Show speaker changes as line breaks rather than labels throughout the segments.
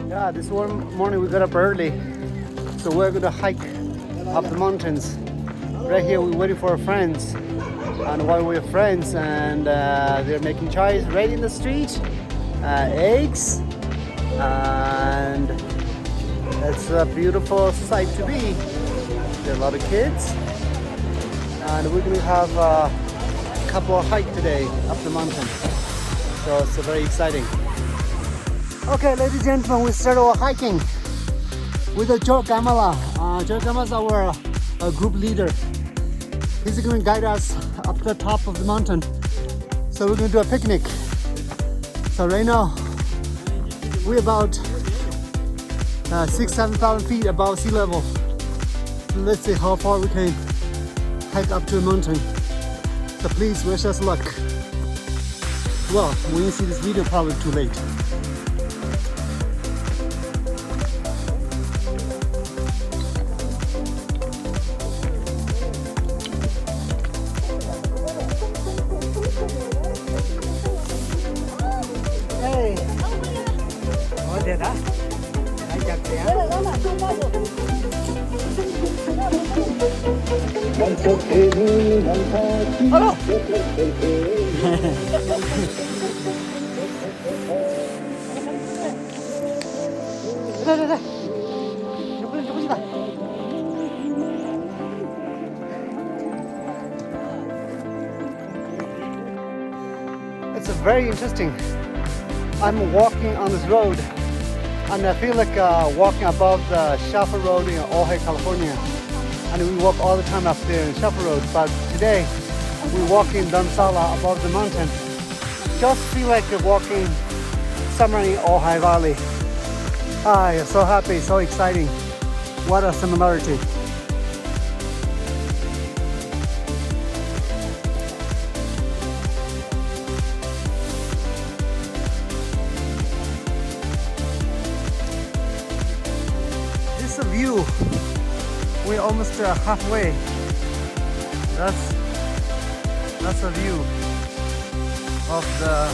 Yeah, this one morning we got up early, so we're gonna hike up the mountains. Right here we're waiting for our friends, and while we're friends and they're making choice right in the street, eggs, and it's a beautiful sight to be. There are a lot of kids, and we're gonna have a couple of hike today up the mountain, so it's very exciting. Okay, ladies and gentlemen, we start our hiking with Joe Gamala. Joe Gamala is our group leader. He's going to guide us up to the top of the mountain. So we're going to do a picnic. So right now, we're about 6,000-7,000 feet above sea level. So let's see how far we can hike up to the mountain. So please wish us luck. Well, when you see this video, probably too late. Hello. It's very interesting. I'm walking on this road, and I feel like walking above the Schaffel Road in Ojai, California. And we walk all the time up there in Schaffel Road, but today we're walking Dharamsala above the mountain. Just feel like you're walking somewhere in Ojai Valley. I'm so happy, so exciting. What a similarity. This is a view. We're almost halfway. That's a view of the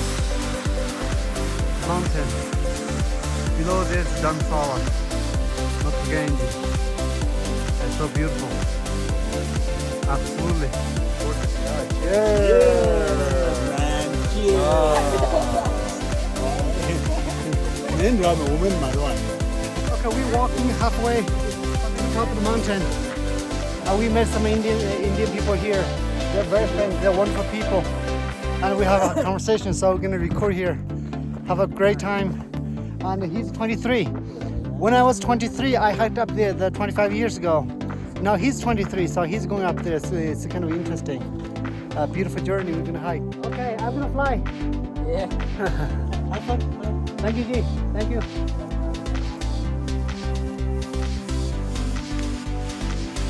mountain. Below there's Dharamsala, not Ganges. It's so beautiful. Absolutely. Cheers, man. Okay, we're walking halfway top of the mountain. We met some Indian people here. They're very friendly, they're wonderful people. And we have a conversation, so we're gonna record here. Have a great time. And he's 23. When I was 23, I hiked up there 25 years ago. Now he's 23, so he's going up there, so it's kind of interesting. A beautiful journey we're gonna hike. Okay, I'm gonna fly. Yeah. Have fun. Thank you, G. Thank you.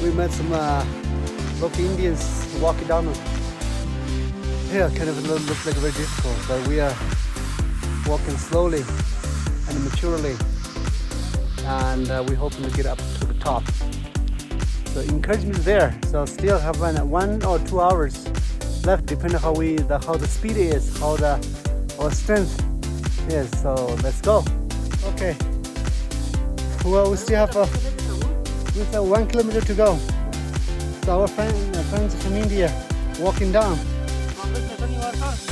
We met some local Indians walking down here. Kind of looks like very difficult, but we are walking slowly and maturely, and we're hoping to get up to the top. So encouragement is there. So still have 1 or 2 hours left, depending how the speed is, how our strength is. So let's go. Okay. Well, we still have 1 kilometer to go. So our friends from India walking down.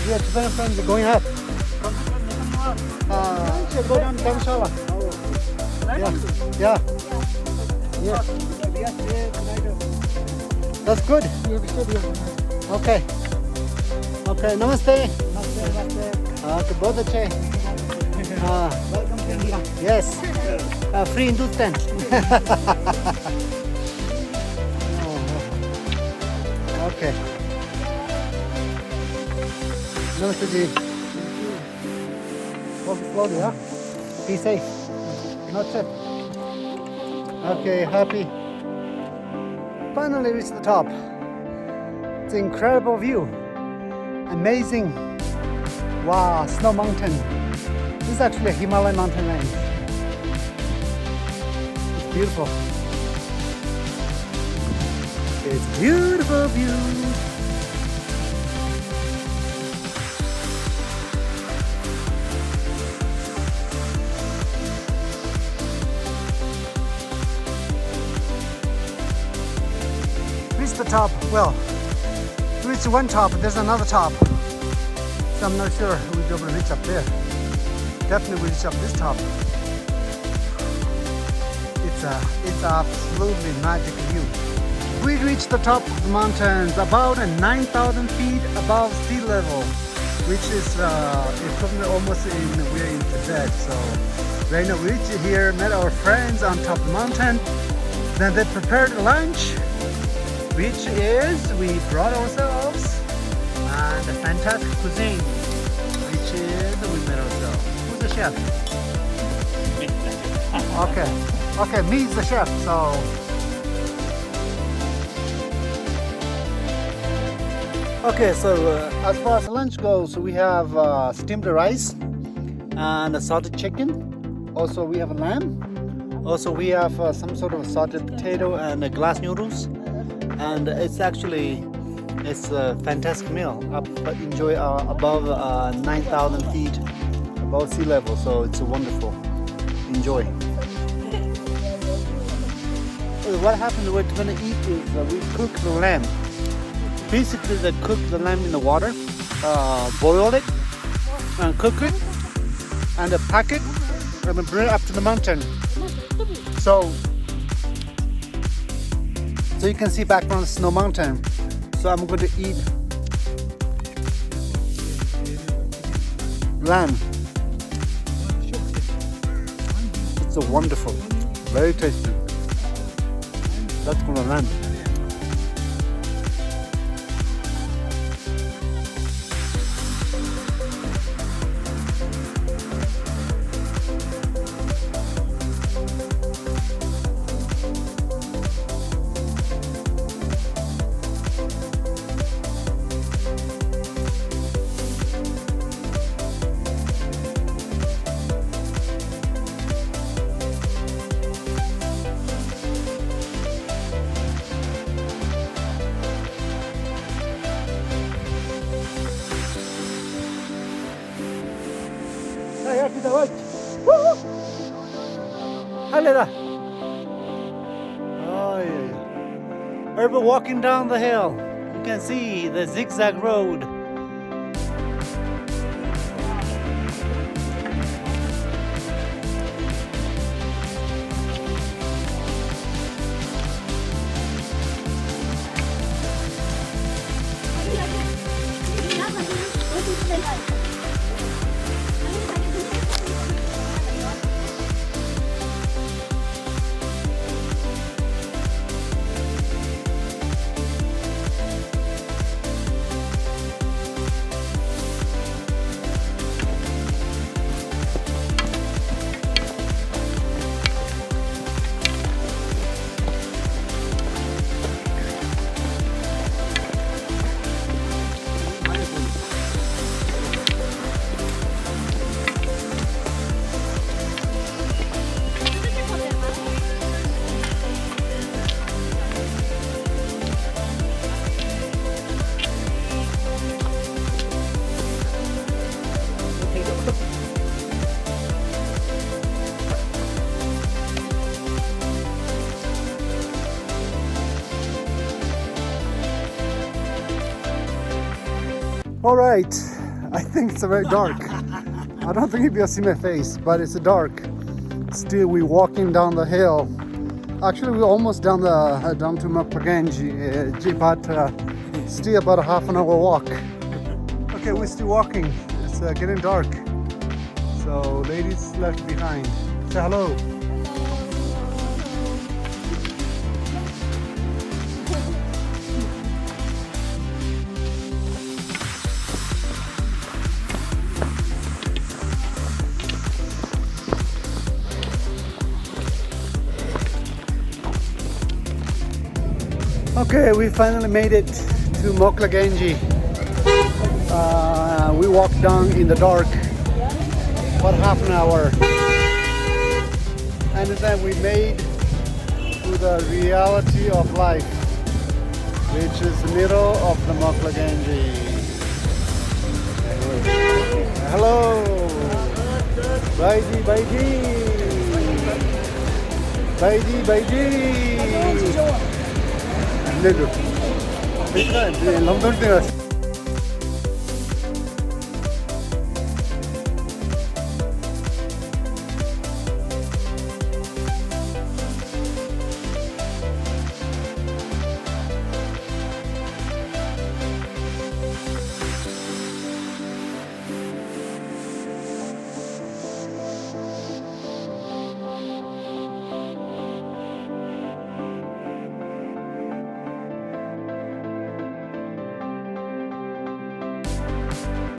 Yeah, Tibetan friends are going up. Go down to Dharamsala. Yeah. That's good. Okay. Namaste. Okay, both अच्छे. Welcome to India. Yes. Free Hindustan. Okay. Namaste ji. Walk slowly, huh? Be safe. Not trip. Okay, happy. Finally reached the top. It's an incredible view. Amazing. Wow, snow mountain. This is actually a Himalayan mountain range. It's beautiful. It's beautiful view. top. Well, we reached one top, but there's another top. So I'm not sure we'll be able to reach up there. Definitely we'll reach up this top. It's absolutely magic view. We reached the top of the mountains about 9,000 feet above sea level, which is equivalent almost we're in Tibet. So right now we reached here, met our friends on top of the mountain. Then they prepared lunch, which is we brought ourselves and a fantastic cuisine, which is we made ourselves. Who's the chef? Okay, me's the chef. So okay, so as far as lunch goes, we have steamed rice and a salted chicken. Also, we have a lamb. Also, we have some sort of salted potato and glass noodles. And it's a fantastic meal. Enjoy above 9,000 feet above sea level, so it's wonderful. Enjoy. What happens we're gonna eat is we cook the lamb. Basically, they cook the lamb in the water, boil it, and cook it, and they pack it, and then bring it up to the mountain. So you can see back from the snow mountain. So I'm going to eat lamb. It's a wonderful, very tasty. That's going to lamb. Oh, yeah. We're walking down the hill. You can see the zigzag road. All right, I think it's very dark. I don't think you'll see my face, but it's dark. Still, we're walking down the hill. Actually, we're almost down to Mapaganji, but still about a half an hour walk. Okay, we're still walking. It's getting dark. So, ladies left behind. Say hello. Okay, we finally made it to Moklaganji. We walked down in the dark for half an hour, and then we made to the reality of life, which is the middle of the Moklaganji. Hello, Baiji, Baiji, Baiji. Nigga. 너무 떨리네요.